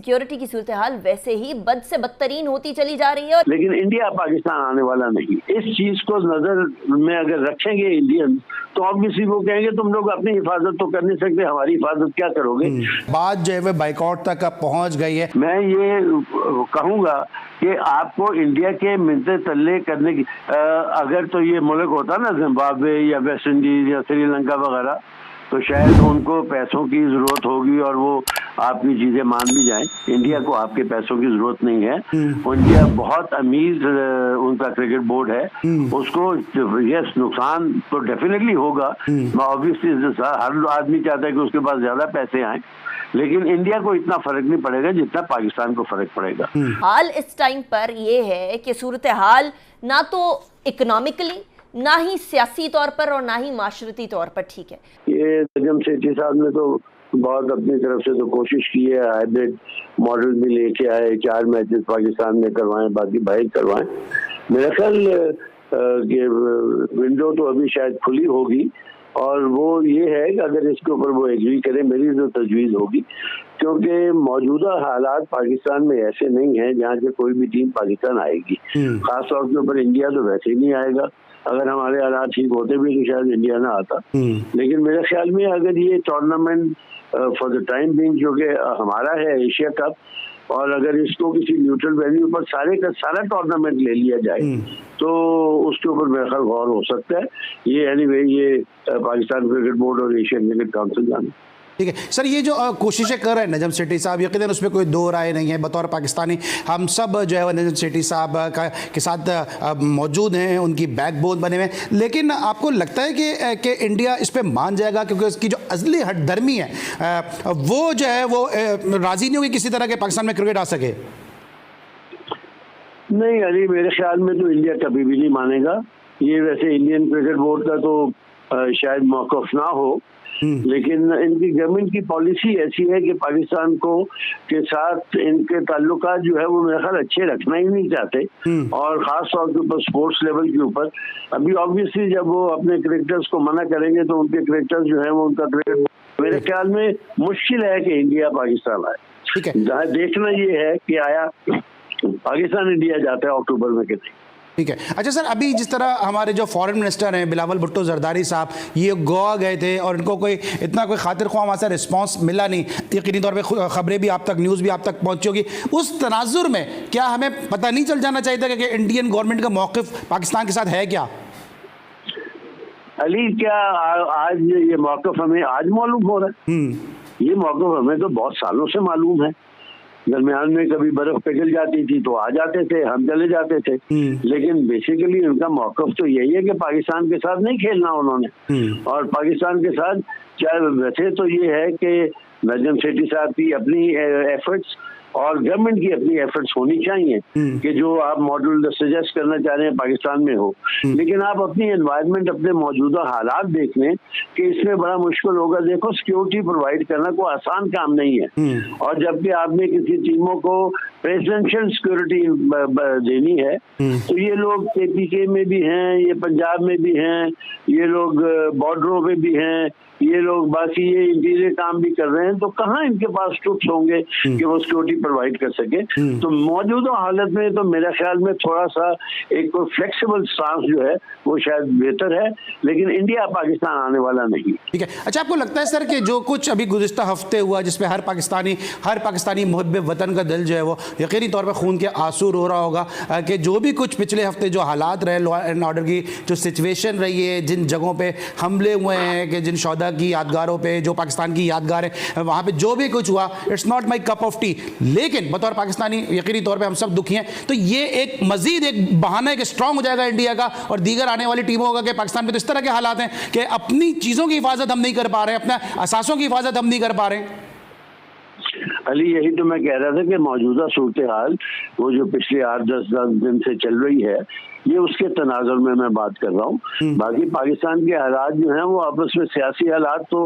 Security की सूरत हाल वैसे ही बद से बदतरीन होती चली जा रही है। लेकिन इंडिया पाकिस्तान आने वाला नहीं। इस चीज को नजर में अगर रखेंगे इंडियन, तो ऑब्वियसली वो कहेंगे तुम लोग अपनी हिफाजत तो कर नहीं सकते, हमारी हिफाजत क्या करोगे। बात जो है बाइकआउट तक पहुंच गई है। मैं ये कहूंगा कि आपको इंडिया के मिलते तल्ले करने की अगर तो ये मुल्क होता ना जिम्बाब्वे या वेस्ट इंडीज या श्रीलंका वगैरह, तो शायद उनको पैसों की जरूरत होगी और वो आपकी चीजें मान भी जाएं। इंडिया को आपके पैसों की जरूरत नहीं है। इंडिया बहुत अमीर उनका क्रिकेट बोर्ड है, उसको यस नुकसान तो डेफिनेटली होगा। ऑब्वियसली हर आदमी चाहता है कि उसके पास ज्यादा पैसे आए, लेकिन इंडिया को इतना फर्क नहीं पड़ेगा जितना पाकिस्तान को फर्क पड़ेगा। हाल इस टाइम पर ये है कि सूरत हाल ना तो इकोनॉमिकली, ना ही सियासी तौर पर और ना ही माशरती तौर पर ठीक है। ये नजम सेठी साहब ने तो बहुत अपनी तरफ से तो कोशिश की है, हाइब्रिड मॉडल भी लेके आए, 4 मैचेस पाकिस्तान में करवाएं, बाकी बाहर करवाएं। मेरा ख्याल विंडो तो अभी शायद खुली होगी और वो ये है कि अगर इसके ऊपर वो एग्री करें, मेरी जो तजवीज़ होगी, क्योंकि मौजूदा हालात पाकिस्तान में ऐसे नहीं है जहाँ से कोई भी टीम पाकिस्तान आएगी। खास तौर के ऊपर इंडिया तो वैसे ही नहीं आएगा। अगर हमारे हालात ठीक होते भी तो शायद इंडिया ना आता। लेकिन मेरे ख्याल में अगर ये tournament for the time being जो कि हमारा है एशिया कप, और अगर इसको किसी न्यूट्रल वेन्यू पर सारे का सारा टूर्नामेंट ले लिया जाए तो उसके ऊपर मेरा ख्याल गौर हो सकता है। ये एनीवे ये पाकिस्तान क्रिकेट बोर्ड और एशियन क्रिकेट काउंसिल जाने। ठीक है सर, ये जो कोशिशें कर रहे हैं नजम सेठी साहब, यकीनन उसमें कोई दो राय नहीं है। बतौर पाकिस्तानी हम सब जो है नजम सेठी साहब के साथ मौजूद हैं, उनकी बैकबोन बने हुए हैं। लेकिन आपको लगता है कि इंडिया इस पर मान जाएगा, क्योंकि उसकी जो असली हठधर्मी है वो जो है वो राजी नहीं होगी किसी तरह के पाकिस्तान में क्रिकेट आ सके? नहीं अली, मेरे ख्याल में तो इंडिया कभी भी नहीं मानेगा। ये वैसे इंडियन क्रिकेट बोर्ड का तो शायद मौक़िफ़ ना हो, लेकिन इनकी गवर्नमेंट की पॉलिसी ऐसी है कि पाकिस्तान को के साथ इनके ताल्लुकात जो है वो मेरा ख्याल अच्छे रखना ही नहीं चाहते, और ख़ास तौर के ऊपर स्पोर्ट्स लेवल के ऊपर। अभी ऑब्वियसली जब वो अपने क्रिकेटर्स को मना करेंगे तो उनके क्रिकेटर्स जो है वो उनका क्रिकेट मेरे ख्याल में मुश्किल है कि इंडिया पाकिस्तान आए। ठीक है, देखना ये है कि आया पाकिस्तान इंडिया जाता है अक्टूबर में कि नहीं। ठीक है। अच्छा सर, अभी जिस तरह हमारे जो फॉरेन मिनिस्टर हैं बिलावल भुट्टो जरदारी साहब, ये गोवा गए थे और इनको कोई इतना कोई खातिर ख्वाह वहाँ से रिस्पॉन्स मिला नहीं। यकीनी तौर पे खबरें भी आप तक, न्यूज़ भी आप तक पहुँची होगी। उस तनाजुर में क्या हमें पता नहीं चल जाना चाहिए था कि इंडियन गवर्नमेंट का मौक़िफ़ पाकिस्तान के साथ है क्या? अली, क्या आज ये मौक़िफ़ हमें आज मालूम हो रहा है? ये मौक़िफ़ हमें तो बहुत सालों से मालूम है। दरमियान में कभी बर्फ पिघल जाती थी तो आ जाते थे, हम चले जाते थे, लेकिन बेसिकली उनका मौक़िफ़ तो यही है कि पाकिस्तान के साथ नहीं खेलना उन्होंने। और पाकिस्तान के साथ चाहे वैसे तो ये है कि नजम सेठी साहब की अपनी एफर्ट्स और गवर्नमेंट की अपनी एफर्ट्स होनी चाहिए कि जो आप मॉडल सजेस्ट करना चाह रहे हैं पाकिस्तान में हो, लेकिन आप अपनी एनवायरनमेंट, अपने मौजूदा हालात देख लें कि इसमें बड़ा मुश्किल होगा। देखो, सिक्योरिटी प्रोवाइड करना कोई आसान काम नहीं है, और जबकि आपने किसी टीमों को प्रेसिडेंशियल सिक्योरिटी देनी है तो ये लोग KPK में भी हैं, ये पंजाब में भी हैं, ये लोग बॉर्डरों पे भी हैं, ये लोग बाकी ये इंटीरियर काम भी कर रहे हैं, तो कहाँ इनके पास ट्रुप्स होंगे कि वो सिक्योरिटी प्रोवाइड कर सके। तो मौजूदा हालत में तो मेरे ख्याल में थोड़ा सा एक फ्लेक्सिबल स्टांस जो है वो शायद बेहतर है, लेकिन इंडिया पाकिस्तान आने वाला नहीं। ठीक है। अच्छा, आपको लगता है सर कि जो कुछ अभी गुज़िश्ता हफ्ते हुआ जिसमें हर पाकिस्तानी मुहब्बे वतन का दिल जो है वो यकीनी तौर पर खून के आंसू रो रहा होगा कि जो भी कुछ पिछले हफ्ते जो हालात रहे, लॉ एंड ऑर्डर की जो सिचुएशन रही है, जिन जगहों पे हमले हुए हैं, कि जिन शौदा की यादगारों पे जो पाकिस्तान की यादगार है, वहाँ पे जो भी कुछ हुआ, it's not my cup of T, लेकिन बतौर पाकिस्तानी यकीनी तौर पे हम सब दुखी हैं। तो ये एक मजीद एक बहाना एक स्ट्रांग हो जाएगा इंडिया का और दीगर आने वाली टीमों का कि पाकिस्तान में तो इस तरह के हालात हैं कि अपनी चीज़ों की हिफाजत हम नहीं कर पा रहे हैं, अपने असासों की हिफाजत हम नहीं कर पा रहे हैं। अली, यही तो मैं कह रहा था कि मौजूदा सूरत हाल वो जो पिछले 8-10 दिन से चल रही है, ये उसके तनाजुर में मैं बात कर रहा हूँ। बाकी पाकिस्तान के हालात जो हैं वो आपस में सियासी हालात तो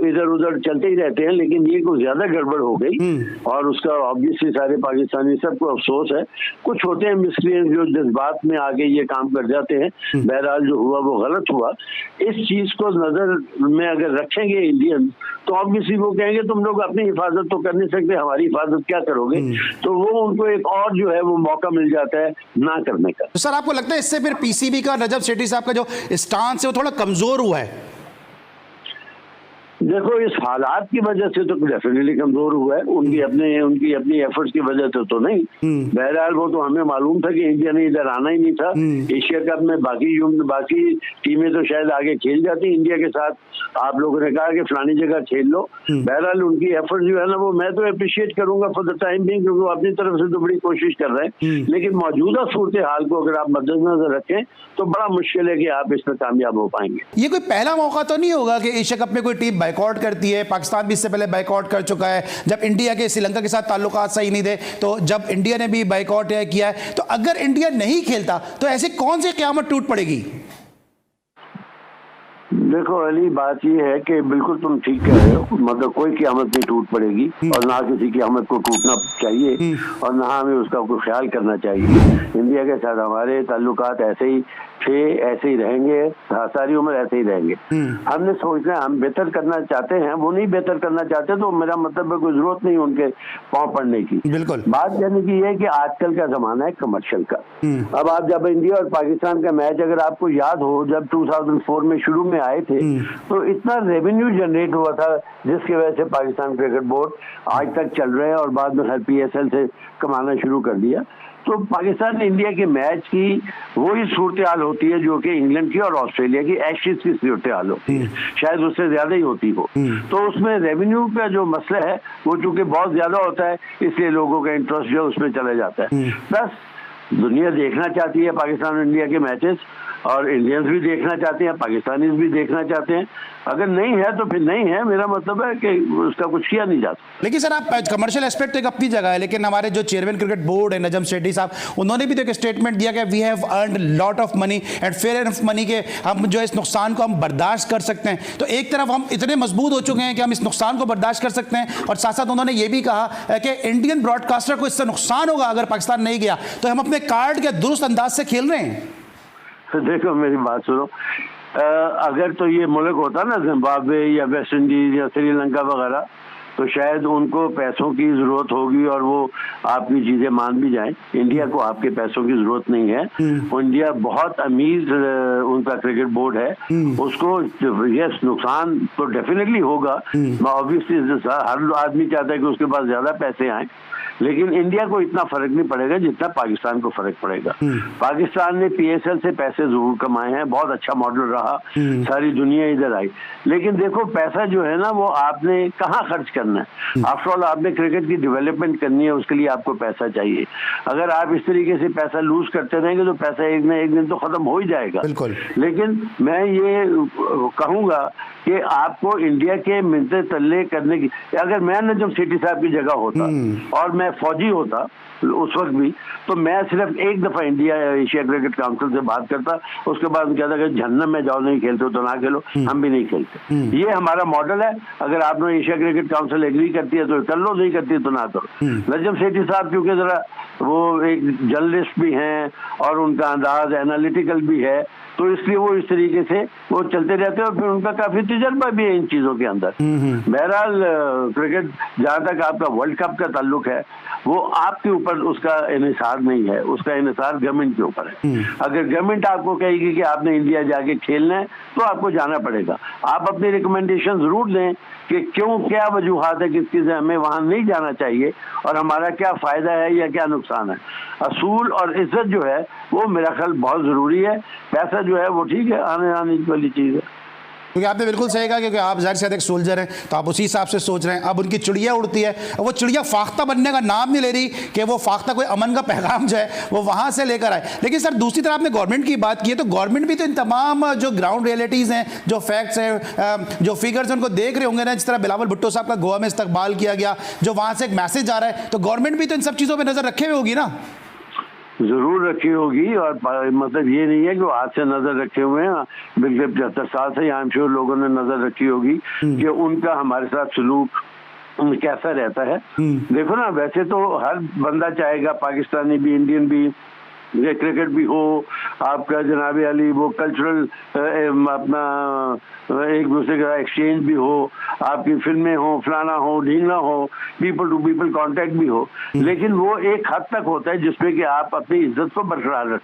इधर उधर चलते ही रहते हैं, लेकिन ये कुछ ज्यादा गड़बड़ हो गई और उसका ऑब्वियसली सारे पाकिस्तानी सबको अफसोस है। कुछ होते हैं मिस्क्रिएंट जो जज्बात में आके ये काम कर जाते हैं। बहरहाल जो हुआ वो गलत हुआ। इस चीज को नजर में अगर रखेंगे इंडियन तो ऑब्वियसली वो कहेंगे तुम लोग अपनी हिफाजत तो कर नहीं सकते, हमारी हिफाजत क्या करोगे। तो वो उनको एक और जो है वो मौका मिल जाता है ना करने का। तो सर आपको लगता है इससे फिर पीसीबी का, नजब सेठी साहब का जो स्टांस है वो थोड़ा कमजोर हुआ है? देखो इस हालात की वजह से तो डेफिनेटली कमजोर हुआ है, उनकी अपनी एफर्ट्स की वजह से तो नहीं। बहरहाल वो तो हमें मालूम था कि इंडिया ने इधर आना ही नहीं था। एशिया कप में बाकी टीमें तो शायद आगे खेल जाती इंडिया के साथ। आप लोगों ने कहा कि फलानी जगह खेल लो। बहरहाल उनकी एफर्ट जो है ना वो मैं तो अप्रिशिएट करूंगा फॉर द टाइम बिंग, क्योंकि वो अपनी तरफ से तो बड़ी कोशिश कर रहे हैं। लेकिन मौजूदा सूरत हाल को अगर आप मद्देनजर रखें तो बड़ा मुश्किल है कि आप इसमें कामयाब हो पाएंगे। ये कोई पहला मौका तो नहीं होगा कि एशिया कप में कोई टीम बाइकआउट करती है? पाकिस्तान भी इससे पहले बाइकआउट कर चुका है। जब इंडिया के श्रीलंका के साथ ताल्लुकात सही नहीं थे तो जब इंडिया ने भी बाइकआउट किया है, तो अगर इंडिया नहीं खेलता तो ऐसी कौन सी क़यामत टूट पड़ेगी? देखो अली, बात ये है कि बिल्कुल तुम ठीक कह रहे हो, मतलब कोई क़यामत नहीं टूट पड़ेगी और ना किसी क़यामत को टूटना चाहिए और ना हमें उसका कोई ख्याल करना चाहिए। इंडिया के साथ हमारे ताल्लुकात ऐसे ही थे, ऐसे ही रहेंगे, सारी उम्र ऐसे ही रहेंगे। हमने सोचना हम बेहतर करना चाहते हैं, वो नहीं बेहतर करना चाहते तो मेरा मतलब है कोई जरूरत नहीं उनके पाँव पड़ने की। बिल्कुल बात कहने की है कि आजकल का जमाना है कमर्शियल का। अब आप जब इंडिया और पाकिस्तान का मैच अगर आपको याद हो, जब 2004 में शुरू में आए थे तो इतना रेवेन्यू जनरेट हुआ था जिसकी वजह से पाकिस्तान क्रिकेट बोर्ड आज तक चल रहे हैं और बाद में PSL से कमाना शुरू कर दिया। तो पाकिस्तान इंडिया के मैच की वही सूरत हाल होती है जो कि इंग्लैंड की और ऑस्ट्रेलिया की एशेज की सूरत हाल होती है, शायद उससे ज्यादा ही होती हो। तो उसमें रेवेन्यू का जो मसला है वो चूंकि बहुत ज्यादा होता है इसलिए लोगों का इंटरेस्ट जो उसमें चला जाता है। प्लस दुनिया देखना चाहती है पाकिस्तान और इंडिया के मैचेस और इंडियंस भी देखना चाहते हैं, पाकिस्तानीज भी देखना चाहते हैं। अगर नहीं है तो फिर नहीं है, मेरा मतलब है कि उसका कुछ किया नहीं जाता। लेकिन सर आप कमर्शियल एस्पेक्ट एक अपनी जगह है, लेकिन हमारे जो चेयरमैन क्रिकेट बोर्ड है नजम सेठी साहब, उन्होंने भी तो एक स्टेटमेंट दिया कि we have earned lot of money and fair enough money के हम जो इस नुकसान को हम बर्दाश्त कर सकते हैं। तो एक तरफ हम इतने मजबूत हो चुके हैं कि हम इस नुकसान को बर्दाश्त कर सकते हैं और साथ साथ उन्होंने ये भी कहा कि इंडियन ब्रॉडकास्टर को इससे नुकसान होगा अगर पाकिस्तान नहीं गया, तो हम अपने कार्ड के दुरुस्त अंदाज से खेल रहे हैं। देखो मेरी बात सुनो, अगर तो ये मुल्क होता ना जिम्बाब्वे या वेस्ट इंडीज या श्रीलंका वगैरह तो शायद उनको पैसों की जरूरत होगी और वो आपकी चीजें मान भी जाएं। इंडिया को आपके पैसों की जरूरत नहीं है। इंडिया बहुत अमीर उनका क्रिकेट बोर्ड है, उसको यस नुकसान तो डेफिनेटली होगा। ऑब्वियसली हर आदमी चाहता है कि उसके पास ज्यादा पैसे आए, लेकिन इंडिया को इतना फर्क नहीं पड़ेगा जितना पाकिस्तान को फर्क पड़ेगा। पाकिस्तान ने PSL से पैसे जरूर कमाए हैं, बहुत अच्छा मॉडल रहा, सारी दुनिया इधर आई। लेकिन देखो पैसा जो है ना वो आपने कहाँ खर्च करना है। आफ्टर ऑल आपने क्रिकेट की डेवलपमेंट करनी है, उसके लिए आपको पैसा चाहिए। अगर आप इस तरीके से पैसा लूज करते रहेंगे तो पैसा एक न एक दिन तो खत्म हो ही जाएगा। लेकिन मैं ये कहूंगा कि आपको इंडिया के मिलते तल्ले करने की, अगर मैं नजम सेठी साहब की जगह होता और मैं फौजी होता उस वक्त भी, तो मैं सिर्फ एक दफा इंडिया एशिया क्रिकेट काउंसिल से बात करता, उसके बाद कहता कि जहन्नम में जाओ, नहीं खेलते हो तो ना खेलो, हम भी नहीं खेलते। ये हमारा मॉडल है। अगर आपने एशिया क्रिकेट काउंसिल एग्री करती है तो कर लो, नहीं करती है तो ना करो। नजम सेठी साहब क्योंकि जरा वो एक जर्नलिस्ट भी हैं और उनका अंदाज एनालिटिकल भी है, तो इसलिए वो इस तरीके से वो चलते रहते हैं और फिर उनका काफी तजर्बा भी है इन चीजों के अंदर। बहरहाल क्रिकेट जहां तक आपका वर्ल्ड कप का ताल्लुक है वो आपके ऊपर उसका इन्हिसार नहीं है, उसका इन्हिसार गवर्नमेंट के ऊपर है। अगर गवर्नमेंट आपको कहेगी कि आपने इंडिया जाके खेलना है तो आपको जाना पड़ेगा। आप अपनी रिकमेंडेशन जरूर दें कि क्यों, क्या वजूहात है किसकी हमें वहां नहीं जाना चाहिए और हमारा क्या फायदा है या क्या नुकसान है। असूल और इज्जत जो है वो मेरा ख्याल बहुत जरूरी है। पैसा जो है वो ठीक है, आने वाली चीज है। क्योंकि आपने बिल्कुल सही कहा, क्योंकि आप ज़ाहिर से एक सोल्जर हैं तो आप उसी हिसाब से सोच रहे हैं। अब उनकी चिड़िया उड़ती है, वो चिड़िया फाख्ता बनने का नाम नहीं ले रही कि वो फाख्ता कोई अमन का पैगाम जो है वो वहाँ से लेकर आए। लेकिन सर दूसरी तरफ आपने गवर्नमेंट की बात की है, तो गवर्नमेंट भी तो इन तमाम जो ग्राउंड रियलिटीज़ हैं, जो फैक्ट्स हैं, जो फिगर्स हैं, उनको देख रहे होंगे ना। जिस तरह बिलावल भुट्टो साहब का गोवा में इस्तकबाल किया गया, जो वहाँ से एक मैसेज आ रहा है, तो गवर्नमेंट भी तो इन सब चीज़ों पर नज़र रखे हुए होगी ना। जरूर रखी होगी, और मतलब ये नहीं है कि वो हाथ से नजर रखे हुए हैं। बिल्कुल 75 साल से आई एम श्योर लोगों ने नजर रखी होगी कि उनका हमारे साथ सलूक कैसा रहता है। देखो ना, वैसे तो हर बंदा चाहेगा, पाकिस्तानी भी, इंडियन भी, ये क्रिकेट भी हो, आपका जनाब अली वो कल्चरल अपना एक दूसरे का एक्सचेंज भी हो, आपकी फिल्में हो, फलाना हो, ढींगना हो, पीपल टू पीपल कांटेक्ट भी हो, लेकिन वो एक हद तक होता है जिसमें कि आप अपनी इज्जत को बरकरार रखें।